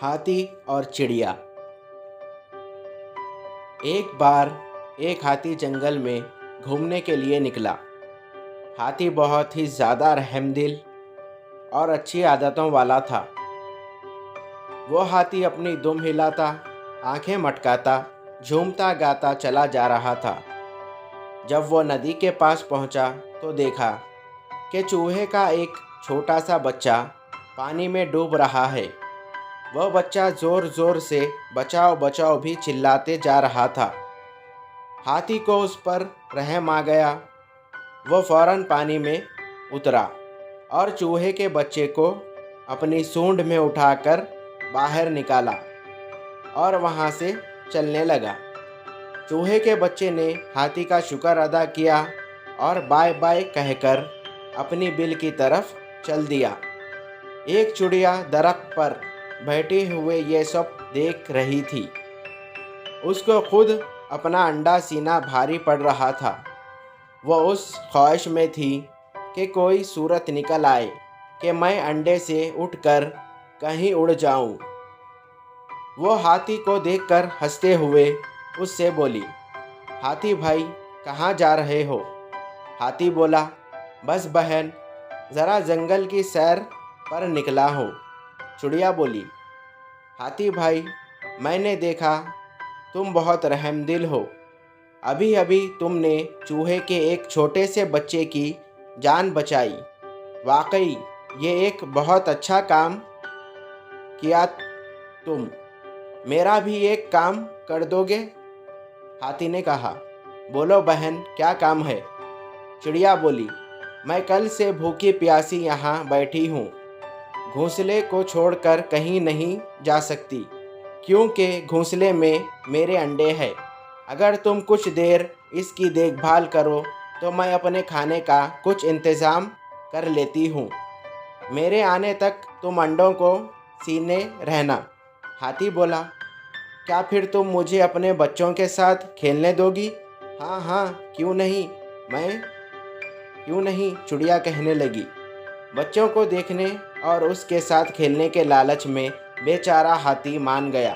हाथी और चिड़िया। एक बार एक हाथी जंगल में घूमने के लिए निकला। हाथी बहुत ही ज़्यादा रहमदिल और अच्छी आदतों वाला था। वो हाथी अपनी दुम हिलाता, आंखें मटकाता, झूमता गाता चला जा रहा था। जब वो नदी के पास पहुंचा तो देखा कि चूहे का एक छोटा सा बच्चा पानी में डूब रहा है। वह बच्चा ज़ोर ज़ोर से बचाओ बचाओ भी चिल्लाते जा रहा था। हाथी को उस पर रहम आ गया। वह फौरन पानी में उतरा और चूहे के बच्चे को अपनी सूंड में उठाकर बाहर निकाला और वहाँ से चलने लगा। चूहे के बच्चे ने हाथी का शुक्र अदा किया और बाय बाय कहकर अपनी बिल की तरफ चल दिया। एक चिड़िया दरख्त पर बैठे हुए ये सब देख रही थी। उसको खुद अपना अंडा सीना भारी पड़ रहा था। वह उस ख्वाहिश में थी कि कोई सूरत निकल आए कि मैं अंडे से उठकर कहीं उड़ जाऊं। वो हाथी को देखकर हंसते हुए उससे बोली, हाथी भाई कहाँ जा रहे हो? हाथी बोला, बस बहन, ज़रा जंगल की सैर पर निकला हूँ। चिड़िया बोली, हाथी भाई, मैंने देखा तुम बहुत रहमदिल हो। अभी अभी तुमने चूहे के एक छोटे से बच्चे की जान बचाई। वाकई ये एक बहुत अच्छा काम किया तुम। मेरा भी एक काम कर दोगे? हाथी ने कहा, बोलो बहन, क्या काम है? चिड़िया बोली, मैं कल से भूखी प्यासी यहाँ बैठी हूँ। घोंसले को छोड़कर कहीं नहीं जा सकती, क्योंकि घोंसले में मेरे अंडे हैं। अगर तुम कुछ देर इसकी देखभाल करो तो मैं अपने खाने का कुछ इंतज़ाम कर लेती हूँ। मेरे आने तक तुम अंडों को सीने रहना। हाथी बोला, क्या फिर तुम मुझे अपने बच्चों के साथ खेलने दोगी? हाँ हाँ, क्यों नहीं, क्यों नहीं, चिड़िया कहने लगी। बच्चों को देखने और उसके साथ खेलने के लालच में बेचारा हाथी मान गया।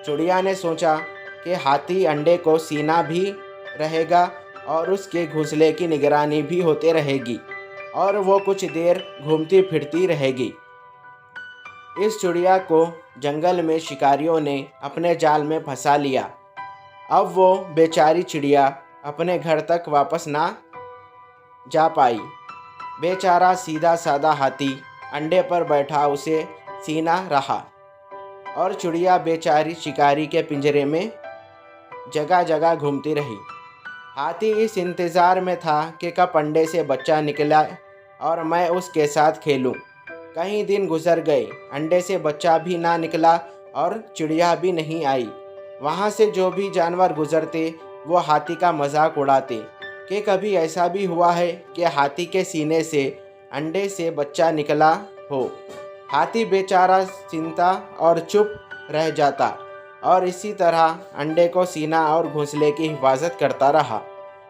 चिड़िया ने सोचा कि हाथी अंडे को सीना भी रहेगा और उसके घोंसले की निगरानी भी होते रहेगी और वो कुछ देर घूमती फिरती रहेगी। इस चिड़िया को जंगल में शिकारियों ने अपने जाल में फंसा लिया। अब वो बेचारी चिड़िया अपने घर तक वापस ना जा पाई। बेचारा सीधा साधा हाथी अंडे पर बैठा उसे सीना रहा और चिड़िया बेचारी शिकारी के पिंजरे में जगह जगह घूमती रही। हाथी इस इंतज़ार में था कि कब अंडे से बच्चा निकला और मैं उसके साथ खेलूं। कई दिन गुजर गए, अंडे से बच्चा भी ना निकला और चिड़िया भी नहीं आई। वहाँ से जो भी जानवर गुजरते वो हाथी का मजाक उड़ाते कि कभी ऐसा भी हुआ है कि हाथी के सीने से अंडे से बच्चा निकला हो। हाथी बेचारा चिंता और चुप रह जाता और इसी तरह अंडे को सीना और घोंसले की हिफाजत करता रहा।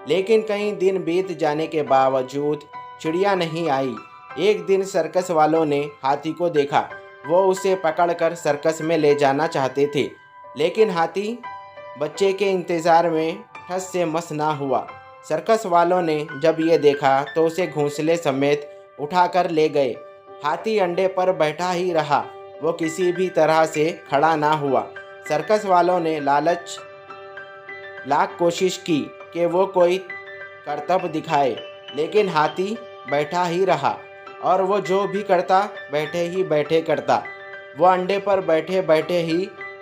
लेकिन कई दिन बीत जाने के बावजूद चिड़िया नहीं आई। एक दिन सर्कस वालों ने हाथी को देखा। वो उसे पकड़कर सर्कस में ले जाना चाहते थे, लेकिन हाथी बच्चे के इंतज़ार में ठस से मस ना हुआ। सर्कस वालों ने जब ये देखा तो उसे घोंसले समेत उठाकर ले गए। हाथी अंडे पर बैठा ही रहा, वो किसी भी तरह से खड़ा ना हुआ। सर्कस वालों ने लाख कोशिश की कि वो कोई करतब दिखाए, लेकिन हाथी बैठा ही रहा और वो जो भी करता बैठे ही बैठे करता। वो अंडे पर बैठे बैठे ही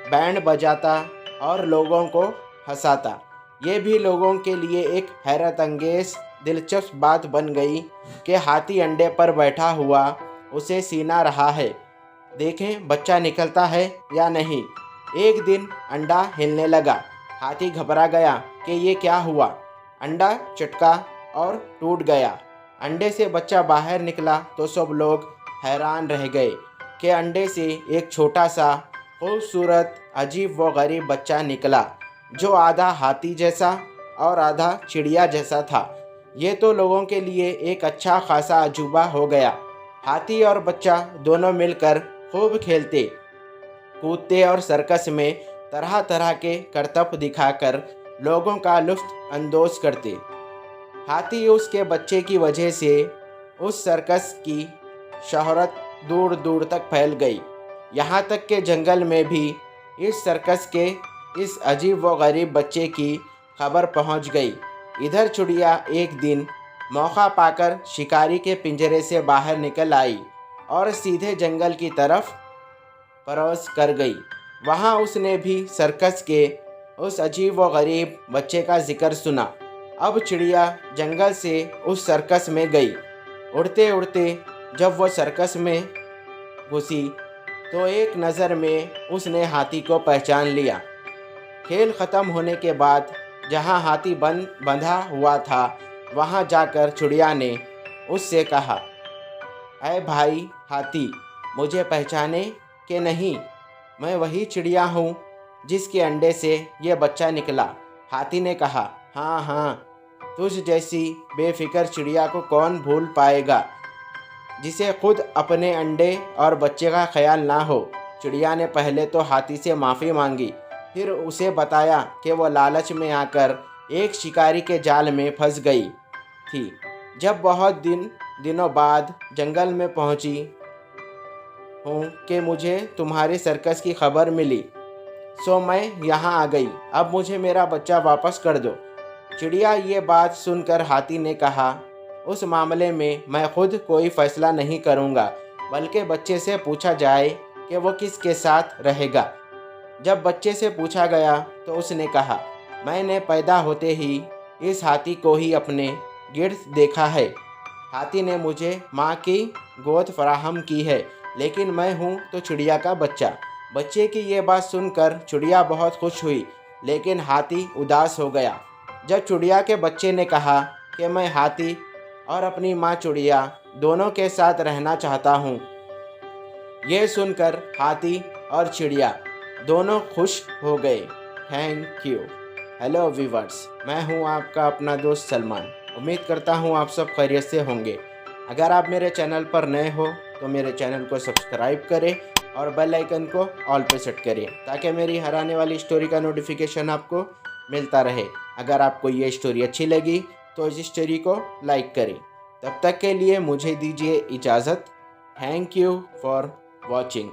बैंड बजाता और लोगों को हंसाता। ये भी लोगों के लिए एक हैरत अंगेज़ दिलचस्प बात बन गई कि हाथी अंडे पर बैठा हुआ उसे सीना रहा है, देखें बच्चा निकलता है या नहीं। एक दिन अंडा हिलने लगा। हाथी घबरा गया कि ये क्या हुआ। अंडा चटका और टूट गया। अंडे से बच्चा बाहर निकला तो सब लोग हैरान रह गए कि अंडे से एक छोटा सा खूबसूरत अजीब व गरीब बच्चा निकला, जो आधा हाथी जैसा और आधा चिड़िया जैसा था। ये तो लोगों के लिए एक अच्छा खासा अजूबा हो गया। हाथी और बच्चा दोनों मिलकर खूब खेलते कूदते और सर्कस में तरह तरह के करतब दिखाकर लोगों का लुत्फ अंदोज करते। हाथी उसके बच्चे की वजह से उस सर्कस की शोहरत दूर दूर तक फैल गई। यहाँ तक कि जंगल में भी इस सर्कस के इस अजीब व गरीब बच्चे की खबर पहुँच गई। इधर चिड़िया एक दिन मौका पाकर शिकारी के पिंजरे से बाहर निकल आई और सीधे जंगल की तरफ परवाज़ कर गई। वहाँ उसने भी सर्कस के उस अजीब व गरीब बच्चे का जिक्र सुना। अब चिड़िया जंगल से उस सर्कस में गई। उड़ते उड़ते जब वह सर्कस में घुसी तो एक नज़र में उसने हाथी को पहचान लिया। खेल ख़त्म होने के बाद जहाँ हाथी बंधा हुआ था वहाँ जाकर चिड़िया ने उससे कहा, अय भाई हाथी, मुझे पहचाने कि नहीं? मैं वही चिड़िया हूँ जिसके अंडे से ये बच्चा निकला। हाथी ने कहा, हाँ हाँ, तुझ जैसी बेफिक्र चिड़िया को कौन भूल पाएगा जिसे खुद अपने अंडे और बच्चे का ख्याल ना हो। चिड़िया ने पहले तो हाथी से माफ़ी मांगी, फिर उसे बताया कि वह लालच में आकर एक शिकारी के जाल में फंस गई थी। जब बहुत दिनों बाद जंगल में पहुंची हूँ कि मुझे तुम्हारे सर्कस की खबर मिली, सो मैं यहाँ आ गई। अब मुझे मेरा बच्चा वापस कर दो। चिड़िया ये बात सुनकर हाथी ने कहा, उस मामले में मैं खुद कोई फैसला नहीं करूँगा, बल्कि बच्चे से पूछा जाए कि वो किसके साथ रहेगा। जब बच्चे से पूछा गया तो उसने कहा, मैंने पैदा होते ही इस हाथी को ही अपने गिर्द देखा है। हाथी ने मुझे माँ की गोद फराहम की है, लेकिन मैं हूँ तो चिड़िया का बच्चा। बच्चे की ये बात सुनकर चिड़िया बहुत खुश हुई, लेकिन हाथी उदास हो गया। जब चिड़िया के बच्चे ने कहा कि मैं हाथी और अपनी माँ चिड़िया दोनों के साथ रहना चाहता हूँ, ये सुनकर हाथी और चिड़िया दोनों खुश हो गए। Thank you. हेलो व्यूअर्स, मैं हूँ आपका अपना दोस्त सलमान। उम्मीद करता हूँ आप सब खैरियत से होंगे। अगर आप मेरे चैनल पर नए हो तो मेरे चैनल को सब्सक्राइब करें और बेल आइकन को ऑल पे सेट करिए, ताकि मेरी हर आने वाली स्टोरी का नोटिफिकेशन आपको मिलता रहे। अगर आपको ये स्टोरी अच्छी लगी तो इस स्टोरी को लाइक करें। तब तक के लिए मुझे दीजिए इजाज़त। Thank you for watching.